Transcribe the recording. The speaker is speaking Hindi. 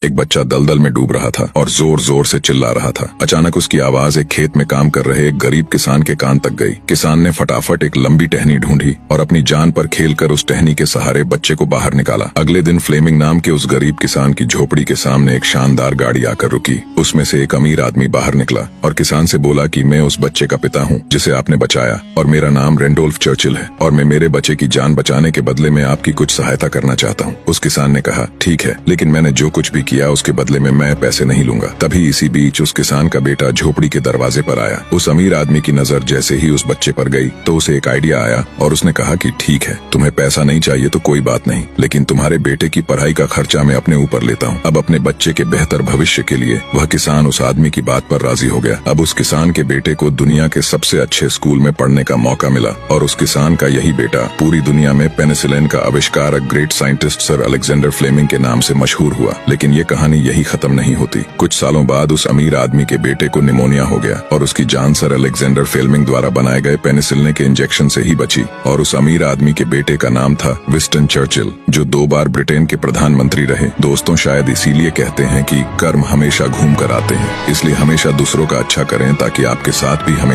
एक बच्चा दलदल में डूब रहा था और जोर जोर से चिल्ला रहा था। अचानक उसकी आवाज एक खेत में काम कर रहे एक गरीब किसान के कान तक गई। किसान ने फटाफट एक लंबी टहनी ढूंढी और अपनी जान पर खेलकर उस टहनी के सहारे बच्चे को बाहर निकाला। अगले दिन फ्लेमिंग नाम के उस गरीब किसान की झोपड़ी के सामने एक शानदार गाड़ी आकर रुकी। उसमें से एक अमीर आदमी बाहर निकला और किसान से बोला कि मैं उस बच्चे का पिता हूँ जिसे आपने बचाया, और मेरा नाम रेंडोल्फ चर्चिल है, और मैं मेरे बच्चे की जान बचाने के बदले में आपकी कुछ सहायता करना चाहता हूँ। उस किसान ने कहा, ठीक है, लेकिन मैंने जो कुछ भी किया उसके बदले में मैं पैसे नहीं लूंगा। तभी इसी बीच उस किसान का बेटा झोपड़ी के दरवाजे पर आया। उस अमीर आदमी की नजर जैसे ही उस बच्चे पर गई तो उसे एक आइडिया आया और उसने कहा कि ठीक है, तुम्हें पैसा नहीं चाहिए तो कोई बात नहीं, लेकिन तुम्हारे बेटे की पढ़ाई का खर्चा मैं अपने ऊपर लेता हूँ। अब अपने बच्चे के बेहतर भविष्य के लिए वह किसान उस आदमी की बात पर राजी हो गया। अब उस किसान के बेटे को दुनिया के सबसे अच्छे स्कूल में पढ़ने का मौका मिला और उस किसान का यही बेटा पूरी दुनिया में पेनिसिलिन का आविष्कारक great scientist sir Alexander Fleming के नाम से मशहूर हुआ। लेकिन ये कहानी यही खत्म नहीं होती। कुछ सालों बाद उस अमीर आदमी के बेटे को निमोनिया हो गया और उसकी जान सर अलेक्जेंडर फ्लेमिंग द्वारा बनाए गए पेनिसिलिन के इंजेक्शन से ही बची। और उस अमीर आदमी के बेटे का नाम था विंस्टन चर्चिल, जो 2 बार ब्रिटेन के प्रधानमंत्री रहे। दोस्तों, शायद इसीलिए कहते हैं कि कर्म हमेशा घूम कर आते हैं। इसलिए हमेशा दूसरों का अच्छा करें ताकि आपके साथ भी हमेशा